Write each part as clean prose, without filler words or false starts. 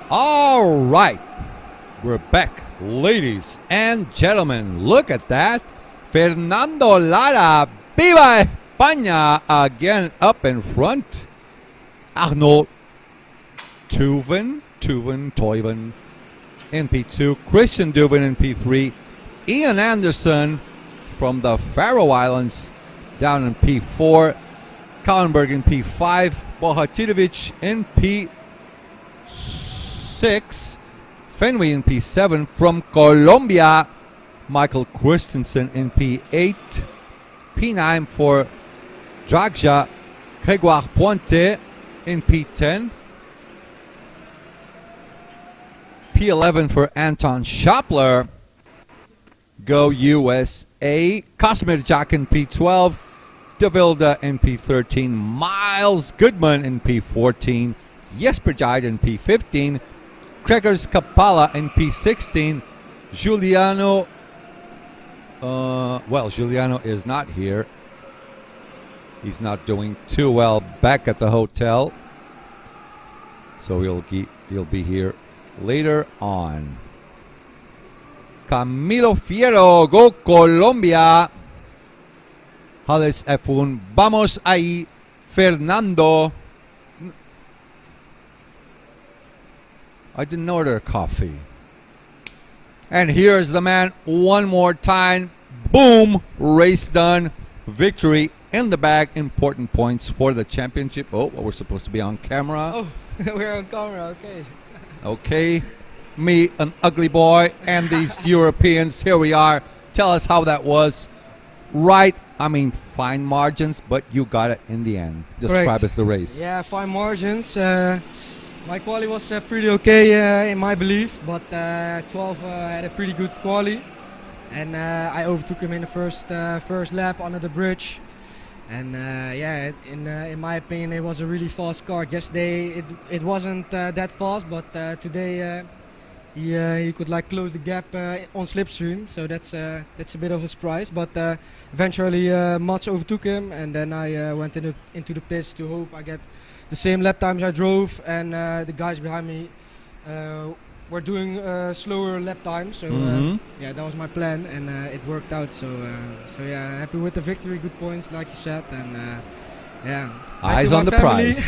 All right, we're back, ladies and gentlemen. Look at that. Fernando Lara, Viva España, again up in front. Arnaud Teuven in P2, Christian Deuven in P3, Ian Anderson from the Faroe Islands down in P4, Kallenberg in P5, Bohatidovic in P6, Fenway in P7 from Colombia, Michael Christensen in P8, P9 for Dragja, Grégoire Pointe in P10, P11 for Anton Schopler, Go USA, Cosmir Jack in P12, De Wilde in P13, Miles Goodman in P14, Jesper Jide in P15, Gregors Kapala in P16, Giuliano, Giuliano is not here. He's not doing too well back at the hotel, so he'll be here later on. Camilo Fierro, go Colombia. Hales F1, vamos ahí. Fernando. I didn't order coffee. And here's the man one more time. Boom, race done. Victory in the bag. Important points for the championship. Oh, we're supposed to be on camera. Oh, we're on camera, okay. Okay, me, an ugly boy, and these Europeans. Here we are. Tell us how that was. Right, I mean, fine margins, but you got it in the end. Describe us the race. Yeah, fine margins. My quali was pretty okay in my belief, but 12 had a pretty good quali. And I overtook him in the first lap under the bridge. And yeah, in my opinion, it was a really fast car. Yesterday it wasn't that fast, but today he could like close the gap on slipstream. So that's a bit of a surprise. But eventually Mats overtook him, and then I went into the pits to hope I get the same lap times I drove, and the guys behind me were doing slower lap times. So yeah, that was my plan, and it worked out. So yeah, happy with the victory, good points like you said, and yeah. Eyes on the prize.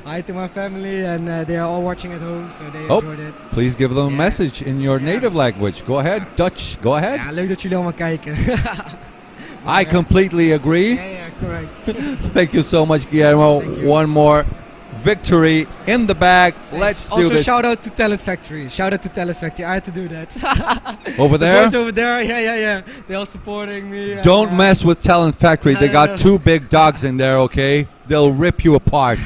Hi to my family, and they are all watching at home, so they enjoyed it. Please give them a message in your native language. Go ahead, Dutch. Go ahead. Ja, leuk dat jullie allemaal kijken. I completely agree. Yeah, correct. Thank you so much, Guillermo. One more victory in the bag. Let's do this. Also, shout out to Talent Factory. Shout out to Talent Factory. I had to do that. Over there? The boys over there, yeah. They're all supporting me. Don't mess with Talent Factory. They got two big dogs in there, okay? They'll rip you apart.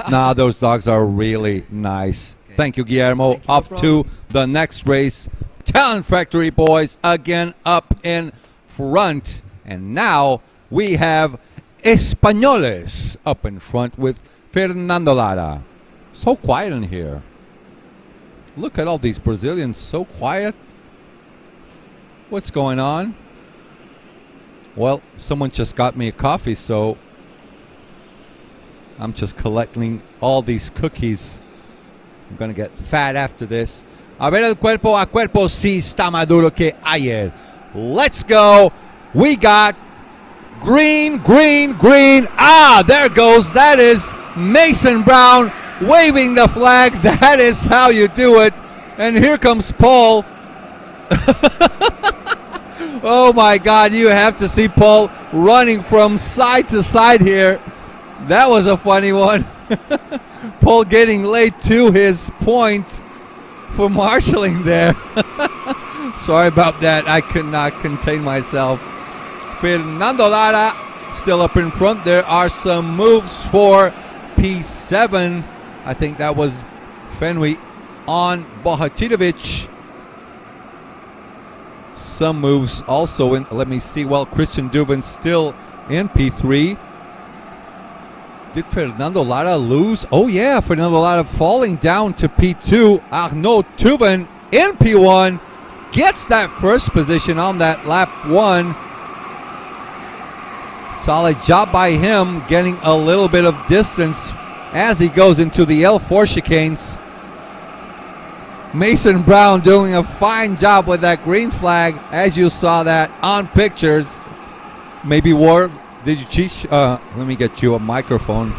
Nah, those dogs are really nice. Okay. Thank you, Guillermo. Off to the next race. Talent Factory boys again up in front. And now we have Españoles up in front with Fernando Lara. So quiet in here. Look at all these Brazilians, so quiet. What's going on? Well, someone just got me a coffee, so I'm just collecting all these cookies. I'm going to get fat after this. A ver el cuerpo a cuerpo, sí está más duro que ayer. Let's go. We got green. Ah, there goes. That is Mason Brown waving the flag. That is how you do it. And here comes Paul. Oh my God, you have to see Paul running from side to side here. That was a funny one. Paul getting late to his point for marshalling there. Sorry about that. I could not contain myself. Fernando Lara still up in front. There are some moves for P7. I think that was Fenway on Bohatidovic. Some moves also in. Let me see. Well, Christian Deuven still in P3. Did Fernando Lara lose? Oh yeah, Fernando Lara falling down to P2. Arnaud Teuven in P1 gets that first position on that lap 1. Solid job by him, getting a little bit of distance as he goes into the L4 chicanes. Mason Brown doing a fine job with that green flag, as you saw that on pictures. Maybe Ward, did you teach? Let me get you a microphone.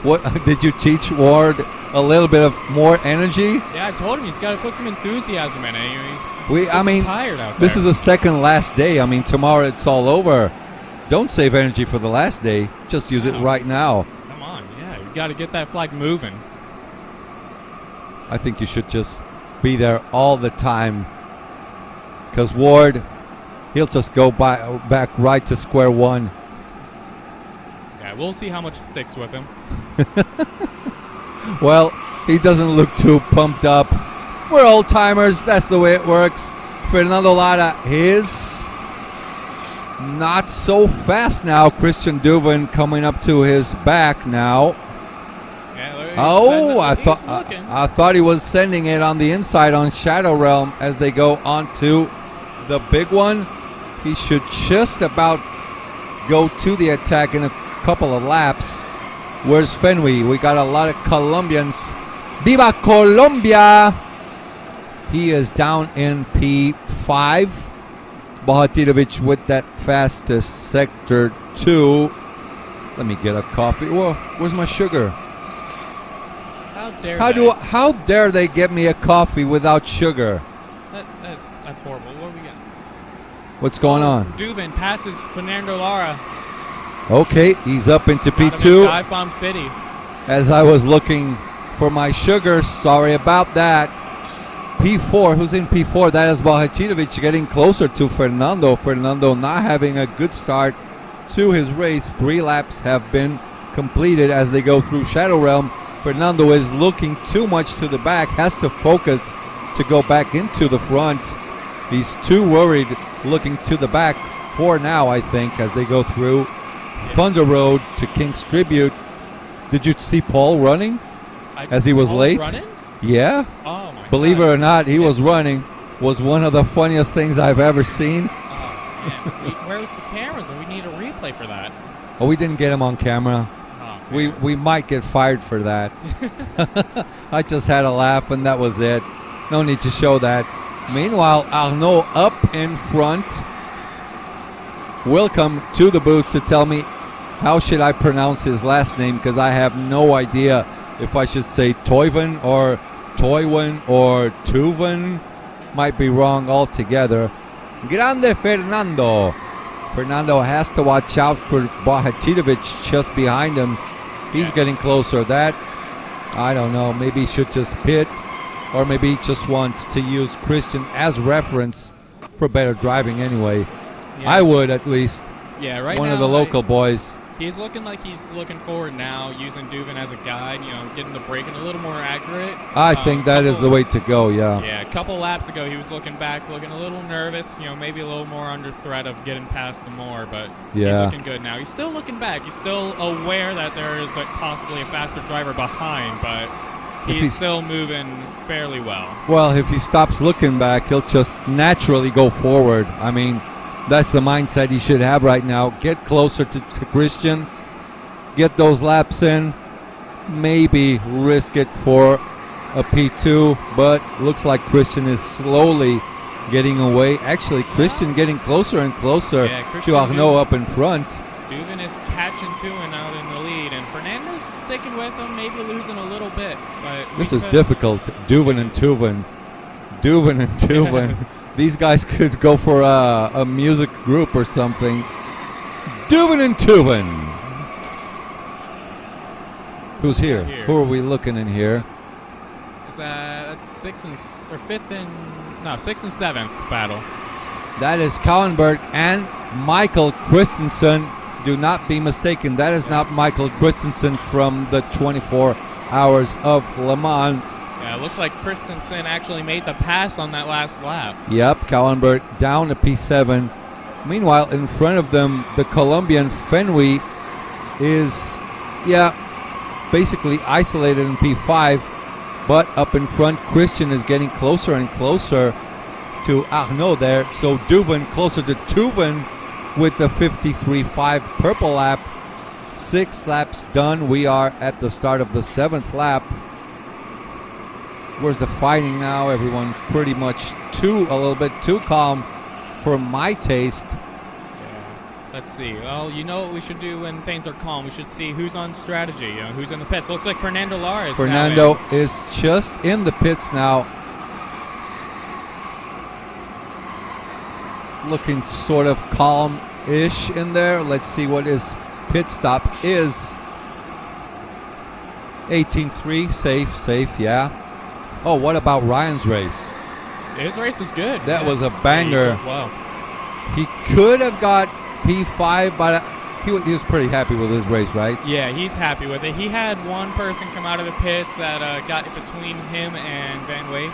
What did you teach Ward a little bit of more energy? Yeah, I told him he's got to put some enthusiasm in it. He's tired out there. This is the second last day. I mean, tomorrow it's all over. Don't save energy for the last day. Just use it right now. Come on, yeah, you got to get that flag moving. I think you should just be there all the time. Because Ward, he'll just go back right to square one. Yeah, we'll see how much it sticks with him. Well, he doesn't look too pumped up. We're old timers. That's the way it works. Fernando Lara is not so fast now. Christian Duvin coming up to his back now. Yeah, I thought he was sending it on the inside on Shadow Realm as they go onto the big one. He should just about go to the attack in a couple of laps. Where's Fenway? We got a lot of Colombians. Viva Colombia! He is down in P5. Bohatirovic with that fastest sector 2. Let me get a coffee. Whoa, where's my sugar? How dare they get me a coffee without sugar? That's horrible. What do we got? What's going on? Duvin passes Fernando Lara. Okay, he's up into P2. Dive Bomb City. As I was looking for my sugar, sorry about that. P4, who's in P4? That is Bohatirovic getting closer to Fernando. Fernando not having a good start to his race. 3 laps have been completed as they go through Shadow Realm. Fernando is looking too much to the back, has to focus to go back into the front. He's too worried looking to the back for now, I think, as they go through Thunder Road to King's Tribute. Did you see Paul running as he was late? Running? Yeah. Oh my Believe God. it or not, he was running. Was one of the funniest things I've ever seen. Oh, man. Where was the cameras? And we need a replay for that. Oh, we didn't get him on camera. Oh, We might get fired for that. I just had a laugh and that was it. No need to show that. Meanwhile, Arnaud up in front. Welcome to the booth to tell me how should I pronounce his last name, because I have no idea if I should say Toivonen or Toivonen or Tuven. Might be wrong altogether. Grande Fernando. Fernando has to watch out for Bohatirovic just behind him. He's getting closer. That, I don't know, maybe he should just pit, or maybe he just wants to use Christian as reference for better driving anyway. Yeah. I would, at least. Yeah, right One now, of the local boys. He's looking like he's looking forward now, using Duvin as a guide, getting the braking a little more accurate. I think that is the way to go, yeah. Yeah, a couple laps ago he was looking back, looking a little nervous, maybe a little more under threat of getting past them more, but he's looking good now. He's still looking back. He's still aware that there is possibly a faster driver behind, but he's still moving fairly well. Well, if he stops looking back, he'll just naturally go forward. I mean, that's the mindset he should have right now. Get closer to Christian, get those laps in, maybe risk it for a P2, but looks like Christian is slowly getting away. Actually, Christian getting closer and closer to Arnaud up in front. Duvin is catching Tuven out in the lead, and Fernando's sticking with him, maybe losing a little bit. But this is difficult. Duvin and Tuven. Duvin and Tuven. These guys could go for a music group or something. Duvin and Tuven. Who's here? Who are we looking in here? That's sixth and seventh battle. That is Kallenberg and Michael Christensen. Do not be mistaken. That is not Michael Christensen from the 24 Hours of Le Mans. Yeah, it looks like Christensen actually made the pass on that last lap. Yep, Kallenberg down to P7. Meanwhile, in front of them, the Colombian Fenway is, basically isolated in P5. But up in front, Christian is getting closer and closer to Arnaud there. So Duvin closer to Tuven with the 53.5 purple lap. 6 laps done. We are at the start of the 7th lap. Where's the fighting now? Everyone pretty much a little bit too calm for my taste. Let's see. Well, you know what we should do when things are calm? We should see who's on strategy, who's in the pits. Looks like Fernando Lara is Fernando is just in the pits now. Looking sort of calm-ish in there. Let's see what his pit stop is. 18.3, safe, yeah. Oh, what about Ryan's race? His race was good. That was a banger. Wow. He could have got P5, but he was pretty happy with his race, right? Yeah, he's happy with it. He had one person come out of the pits that got between him and Van Wees.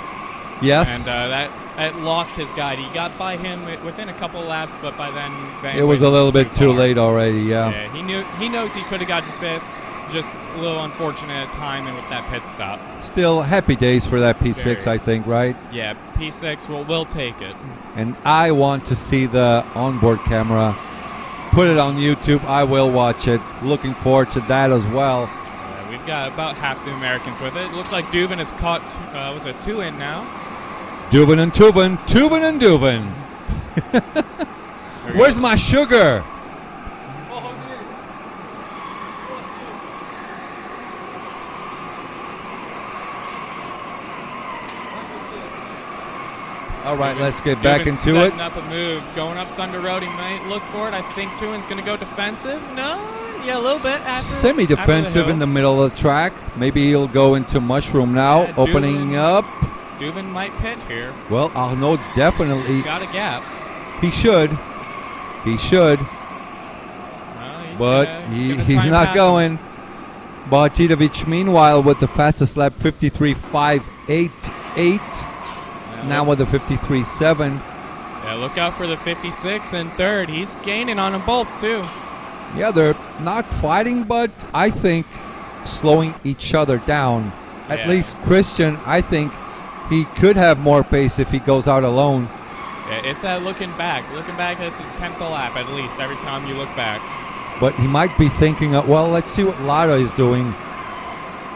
Yes. And that lost his guide. He got by him within a couple laps, but by then Van it was Wees a little bit too far. late already, yeah. Yeah, he knows he could have gotten 5th. Just a little unfortunate timing with that pit stop. Still happy days for that P6, Very. I think, right? Yeah, P6, we'll take it. And I want to see the onboard camera. Put it on YouTube. I will watch it. Looking forward to that as well. Yeah, we've got about half the Americans with it. It looks like Duvin has caught, was it 2 in now? Duvin and Tuvin. Tuvin and Duvin. Where's my sugar? All right, let's get back into it. Setting up a move, going up Thunder Road. He might look for it. I think Tuin's going to go defensive. No, yeah, a little bit. Semi-defensive in the middle of the track. Maybe he'll go into Mushroom now, Yeah, opening up. Duvin might pit here. Well, Arnaud definitely. He's got a gap. He should. Well, he's not going. Bartidovic, meanwhile, with the fastest lap, 53.588. Now with the 53.7. Yeah, look out for the 56 and third. He's gaining on them both, too. Yeah, they're not fighting, but I think slowing each other down. At least Christian, I think he could have more pace if he goes out alone. Yeah, it's looking back. Looking back, it's a 10th lap at least every time you look back. But he might be thinking, well, let's see what Lara is doing.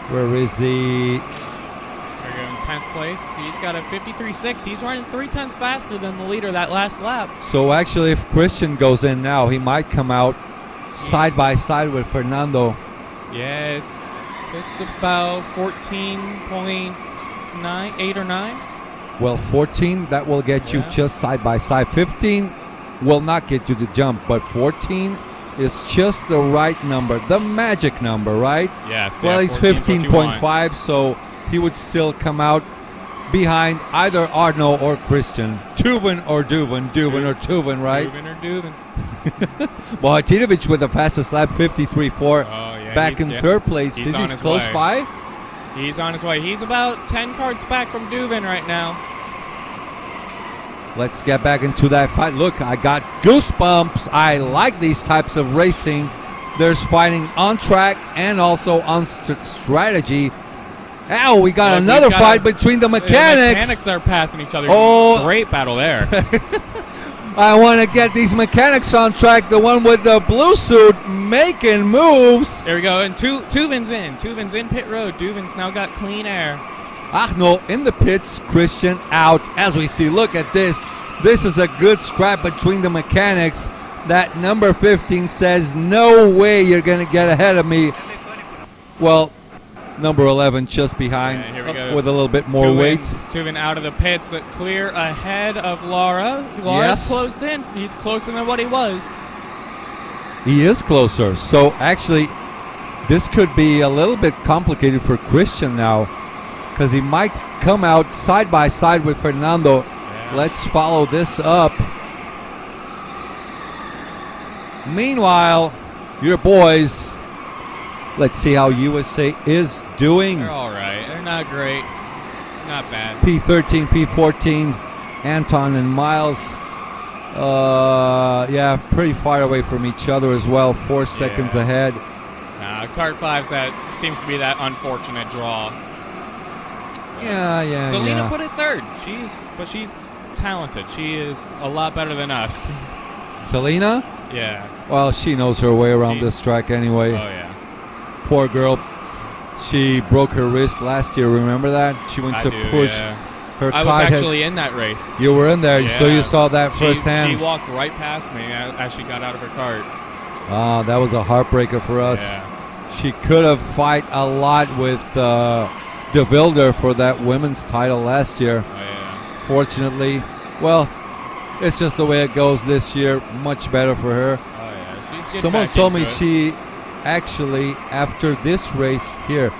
Where is he? They're in 10th place. He's got a 53.6. He's running 3/10 faster than the leader that last lap. So actually, if Christian goes in now, he might come out side by side with Fernando. Yeah, it's about 14.9, 8 or 9. Well, 14, that will get you just side by side. 15 will not get you the jump, but 14 is just the right number, the magic number, right? Yes. Well, it's 15.5, so he would still come out behind either Arnaud or Christian. Tuvin or Duvin, Duvin or Tuvin, right? Duvin or Duvin. Bartidovic with the fastest lap, 53.4, back in third place. Is he close by? He's on his way. He's about 10 cards back from Duvin right now. Let's get back into that fight. Look, I got goosebumps. I like these types of racing. There's fighting on track and also on strategy. Ow, we got another fight between the mechanics. The mechanics are passing each other. Oh. Great battle there. I want to get these mechanics on track. The one with the blue suit making moves. There we go. And Tuvin's in. Tuvin's in pit road. Duvin's now got clean air. Arnaud in the pits, Christian out. As we see, look at this. This is a good scrap between the mechanics. That number 15 says, no way you're going to get ahead of me. Well, number 11 just behind with a little bit more weight. Tuvin out of the pits, clear ahead of Lara. Lara's closed in. He's closer than what he was. He is closer. So actually, this could be a little bit complicated for Christian now, because he might come out side by side with Fernando. Let's follow this up. Meanwhile, your boys, let's see how USA is doing. They're all right. They're not great. Not bad. P13, P14, Anton and Miles. Pretty far away from each other as well. 4 seconds ahead. Kart 5's that seems to be that unfortunate draw. Selena put it third. She's talented. She is a lot better than us. Selena? Yeah. Well, she knows her way around this track anyway. Oh, yeah. Poor girl. She broke her wrist last year. Remember that? She went to push. Yeah. Her I was actually in that race. You were in there, so you saw that She firsthand. walked right past me as she got out of her cart. That was a heartbreaker for us. Yeah. She could have fight a lot with De Wilder for that women's title last year. Oh, yeah. Fortunately, well, it's just the way it goes this year. Much better for her. Oh, yeah. She's getting Someone back told me into it. she actually, after this race here,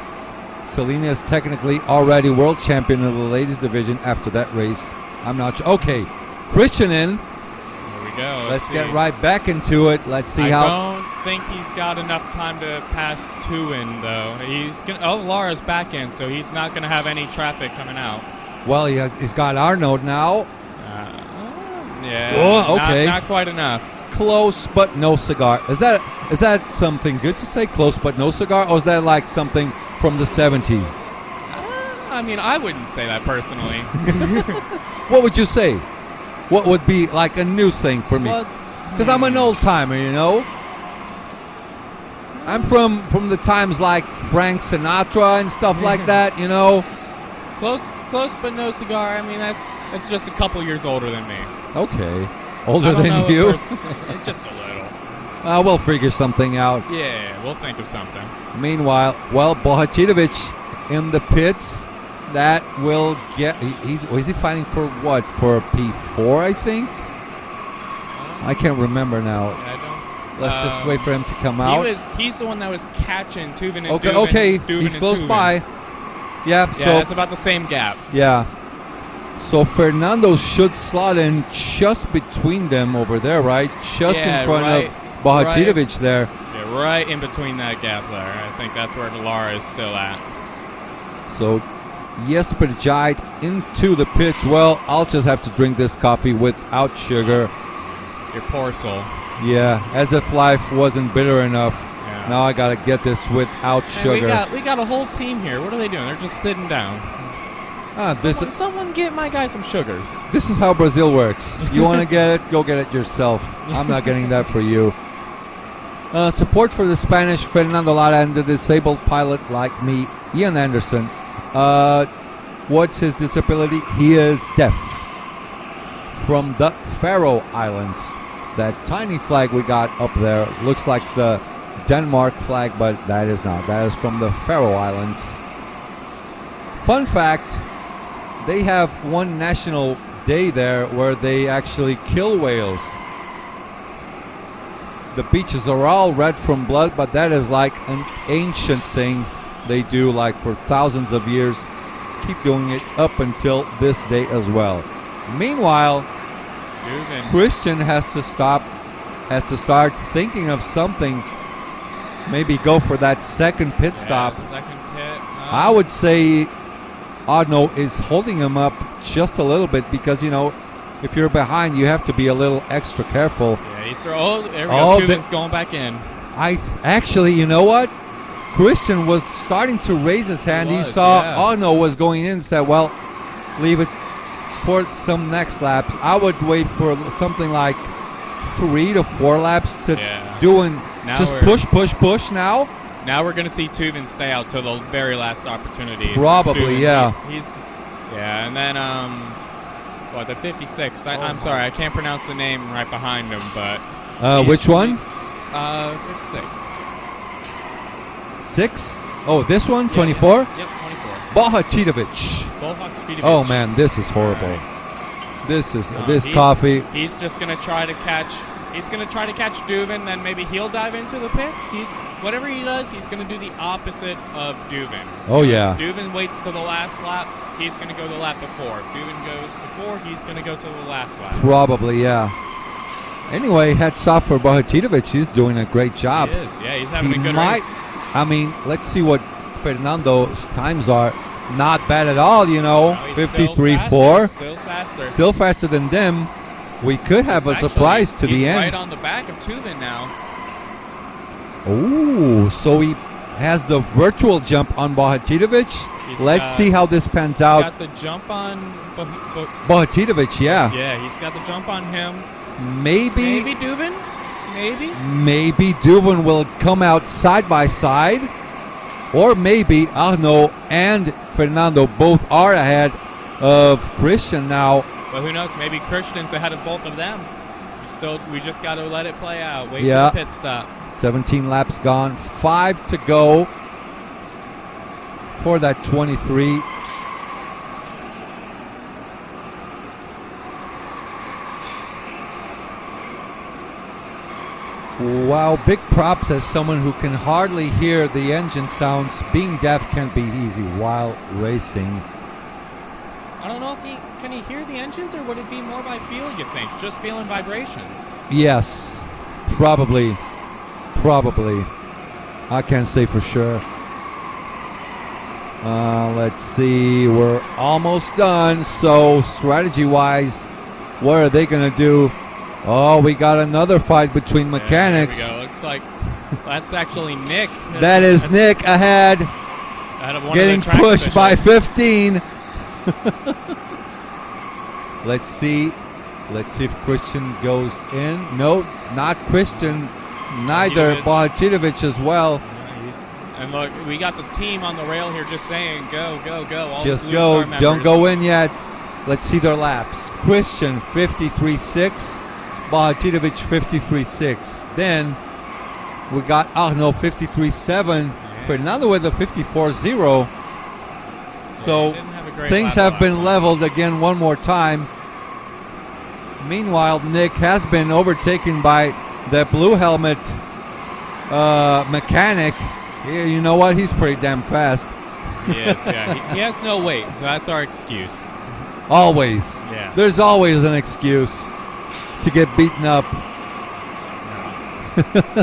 Selena is technically already world champion in the ladies division after that race. I'm not sure. Okay, Christian in. Here we go. Let's see. get right back into it. Let's see I how. don't think he's got enough time to pass Tuvin, though. He's gonna. Oh, Lara's back in, so he's not going to have any traffic coming out. Well, he's got Arnold now. Yeah. Oh, okay. Not quite enough. Close but no cigar. Is that something good to say? Close but no cigar, or is that like something from the 70s? I mean, I wouldn't say that personally. What would you say? What would be like a news thing for me? Because I'm an old timer, you know. I'm from the times like Frank Sinatra and stuff like that, you know. Close but no cigar. I mean, that's just a couple years older than me. Okay, older I don't than know you. Just a little. We'll figure something out. Yeah, we'll think of something. Meanwhile, well, Bohachinovic in the pits. That will get. Is he fighting for what? For a P4, I think. I can't remember now. I don't. Let's just wait for him to come out. He's the one that was catching Tuvin and Okay, Duvin, okay, Duvin he's and close Tuvin. by. Yeah, Yeah, so it's about the same gap. yeah. So Fernando should slot in just between them over there, right? Just in front of Bohachinovic there. Yeah, right in between that gap there. I think that's where Lara is still at. So Jesper Jait into the pits. Well, I'll just have to drink this coffee without sugar. Your poor soul. Yeah, as if life wasn't bitter enough. Yeah. Now I gotta get this without sugar. We got a whole team here. What are they doing? They're just sitting down. Someone get my guy some sugars. This is how Brazil works. You want to get it? Go get it yourself. I'm not getting that for you. Support for the Spanish Fernando Lara and the disabled pilot like me, Ian Anderson. What's his disability? He is deaf. From the Faroe Islands. That tiny flag we got up there looks like the Denmark flag, but that is not. That is from the Faroe Islands. Fun fact, they have one national day there where they actually kill whales. The beaches are all red from blood, but that is like an ancient thing they do like for thousands of years. Keep doing it up until this day as well. Meanwhile, Christian has to start thinking of something. Maybe go for that second pit stop. Second pit. I would say Odno is holding him up just a little bit because, you know, if you're behind, you have to be a little extra careful. Yeah, there we go. Tuvin's going back in. Actually, you know what? Christian was starting to raise his hand. He saw Odno was going in and said, well, leave it for some next laps. I would wait for something like 3 to 4 laps to doing just push now. Now we're going to see Tuvin stay out till the very last opportunity. Probably, yeah. And then, the 56. I'm sorry, I can't pronounce the name right behind him, but... which one? 56. 6? Oh, this one? 24? Yep, 24. Bohachinovic. Oh, man, this is horrible. Right. This coffee. He's just going to try to catch... He's going to try to catch Duvin, then maybe he'll dive into the pits. Whatever he does, he's going to do the opposite of Duvin. Oh, yeah. If Duvin waits till the last lap, he's going to go the lap before. If Duvin goes before, he's going to go to the last lap. Probably, yeah. Anyway, hats off for Bohachinovic. He's doing a great job. He is, yeah. He's having a good race. I mean, let's see what Fernando's times are. Not bad at all, you know. 53.4. Still faster. Still faster than them. We could have a surprise to the end. Right on the back of Tuvin now. Oh, so he has the virtual jump on Bohachinovic. Let's see how this pans out. He's got the jump on Bohachinovic, yeah. Yeah, he's got the jump on him. Maybe Duvin? Maybe Duvin will come out side by side. or maybe Arnaud and Fernando both are ahead of Christian now. But who knows? Maybe Christian's ahead of both of them. We just got to let it play out. Wait Yeah. for the pit stop. 17 laps gone, 5 to go for that 23. Wow, big props as someone who can hardly hear the engine sounds. Being deaf can be easy while racing. I don't know if can he hear the engines, or would it be more by feel, you think? Just feeling vibrations. Yes, probably. I can't say for sure. Let's see, we're almost done. So strategy-wise, what are they going to do? Oh, we got another fight between mechanics. There we go. Looks like that's actually Nick. That is Nick ahead, of one getting of the track pushed by officials. 15. Let's see if Christian goes in. No, not Christian. Neither. Bohatidovic as well. And look, we got the team on the rail here just saying, go, go, go. All Just Blue go. Star Don't members. go in yet. Let's see their laps. Christian 53.6. Bohatidovic 53.6. Then we got Arnaud 53.7. Yeah. Fernando with a 54.0. So didn't have a great things lap have been last leveled again one more time. Meanwhile, Nick has been overtaken by the blue helmet mechanic. Yeah, you know what? He's pretty damn fast. Yes, yeah. He has no weight, so that's our excuse. Always. Yes. There's always an excuse to get beaten up.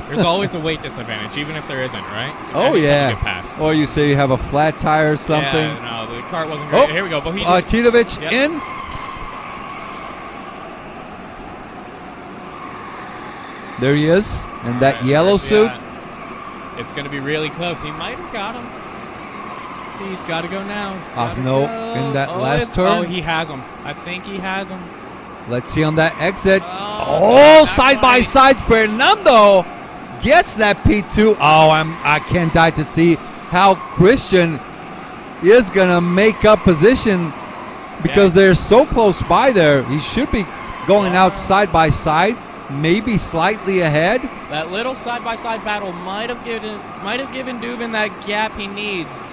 There's always a weight disadvantage, even if there isn't, right? Oh, Anytime you yeah. get past. Or you say you have a flat tire or something. Yeah, no, the cart wasn't great. Oh, Here we go. But he Titovic Yep. in. There he is in that Alright, yellow there's suit. It's going to be really close. He might have got him. See, he's got to go now. Gotta no, go. in that last it's- turn. Oh, he has him. I think he has him. Let's see on that exit. Oh, Side by side, Fernando gets that P2. Oh, I can't die to see how Christian is gonna make up position because they're so close by there. He should be going out side by side, maybe slightly ahead. That little side-by-side battle might have given Duvin that gap he needs.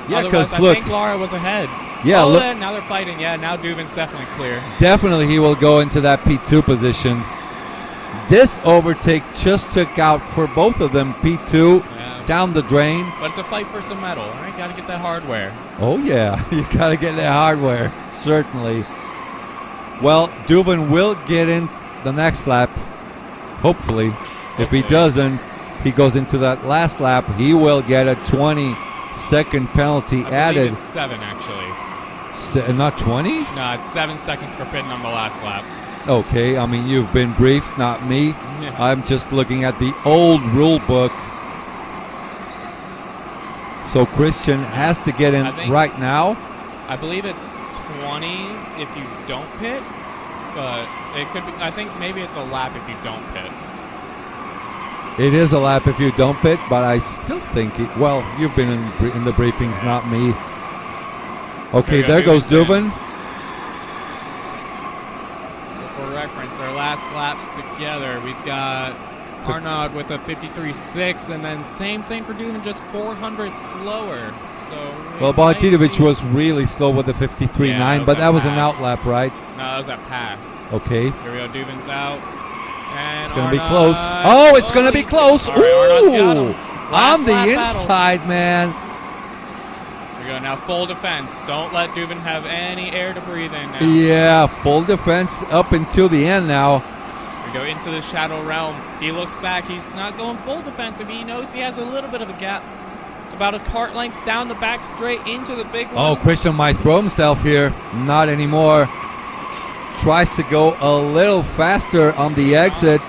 Yeah, Otherwise, because look, I think Lara was ahead. Yeah, oh, look. Now they're fighting. Yeah, now Duvin's definitely clear. Definitely he will go into that P2 position. This overtake just took out for both of them P2 down the drain. But it's a fight for some metal. All right, got to get that hardware. Oh yeah, you got to get that hardware, certainly. Well, Duvin will get in the next lap, hopefully. If he doesn't, he goes into that last lap. He will get a 20-second penalty I added. believe it's 7, actually. Not 20? No, it's 7 seconds for pitting on the last lap. Okay, I mean, you've been briefed, not me. Yeah. I'm just looking at the old rule book. So Christian has to get in right now. I believe it's 20 if you don't pit, but it could be. I think maybe it's a lap if you don't pit. It is a lap if you don't pit, but I still think well, you've been in the briefings, not me. Okay, there goes Duvin. So for reference, our last laps together, we've got Arnaud with a 53.6, and then same thing for Duvin, just 400 slower. So Well, Bohatidovic was really slow with the 53.9, but that was an out lap, right? No, that was a pass. Okay. Here we go, Duvin's out. And It's going to be close. Oh, it's going to be close. Ooh! On the inside, man. Here we go. Now full defense. Don't let Duvin have any air to breathe in now. Yeah, full defense up until the end now. We go into the shadow realm. He looks back. He's not going full defensive. He knows he has a little bit of a gap. It's about a cart length down the back straight into the big one. Oh, Christian might throw himself here. Not anymore. Tries to go a little faster on the exit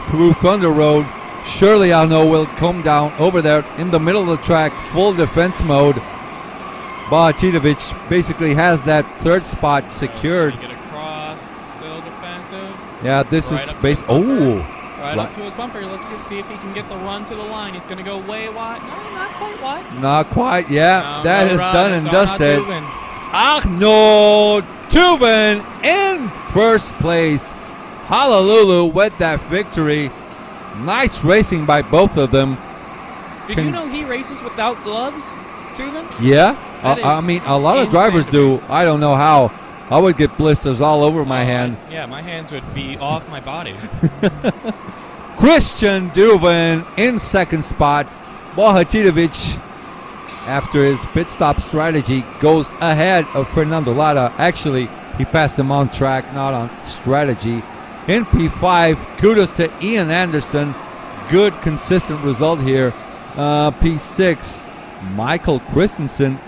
through Thunder Road. Surely Arnaud will come down over there in the middle of the track, full defense mode. Bohatidovic basically has that third spot secured. Get across, still defensive. Yeah, this is base. Oh, Right up to his bumper. Let's just see if he can get the run to the line. He's going to go way wide. No, not quite wide. Not quite. Yeah, No, that no is run. done It's and dusted. Arnaud Tuven in first place. Honolulu with that victory. Nice racing by both of them. Did you know he races without gloves, Tuven? Yeah, That I is mean, a lot of insane drivers to do. I don't know how. I would get blisters all over my hand. Yeah, my hands would be off my body. Christian Duven in second spot. Bohatidovic, after his pit stop strategy, goes ahead of Fernando Lara. Actually, he passed him on track, not on strategy. In P5, kudos to Ian Anderson. Good, consistent result here. P6, Michael Christensen,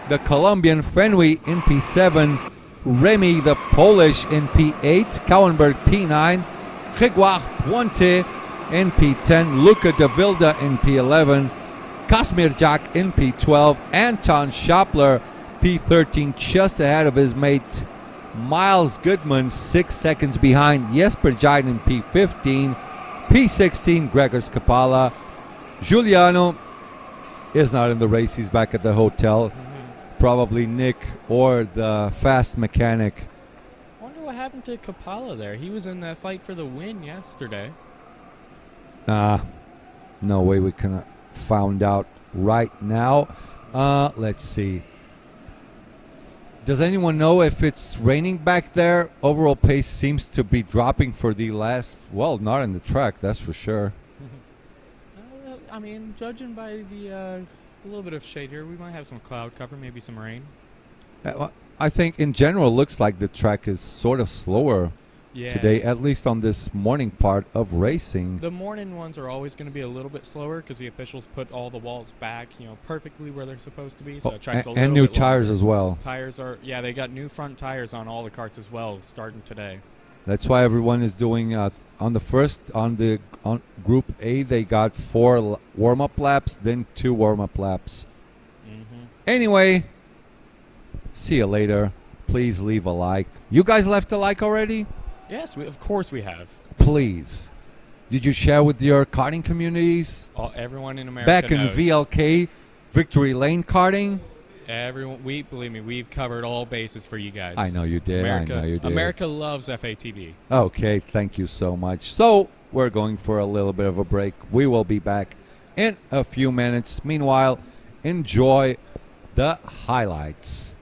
the Colombian. Fenway in P7. Remy, the Polish, in P8. Kauenberg, P9. Grégoire Pointe in P10. Luca de Vilda in P11. Kasmir Jack in P12. Anton Schapler, P13, just ahead of his mate Miles Goodman, 6 seconds behind. Jesper Jiden in P15. P16, Gregor Scapala. Giuliano is not in the race. He's back at the hotel. Probably Nick or the fast mechanic. I wonder what happened to Kapala there. He was in that fight for the win yesterday. No way we can found out right now. Let's see. Does anyone know if it's raining back there? Overall pace seems to be dropping for the last, well, not in the track, that's for sure. I mean, judging by the little bit of shade here, we might have some cloud cover, maybe some rain. I think in general looks like the track is sort of slower today, at least on this morning part of racing. The morning ones are always going to be a little bit slower because the officials put all the walls back, perfectly where they're supposed to be. So it tracks a little and new bit tires longer. as well. Tires are, they got new front tires on all the carts as well, starting today. That's why everyone is doing on Group A. They got 4 warm-up laps, then 2 warm-up laps. Anyway, see you later. Please leave a like. You guys left a like already? Yes, of course we have. Please. Did you share with your karting communities? Everyone in America Back in knows. VLK, Victory Lane karting? Everyone, believe me, we've covered all bases for you guys. I know you did. America loves FATV. Okay, thank you so much. So we're going for a little bit of a break. We will be back in a few minutes. Meanwhile, enjoy the highlights.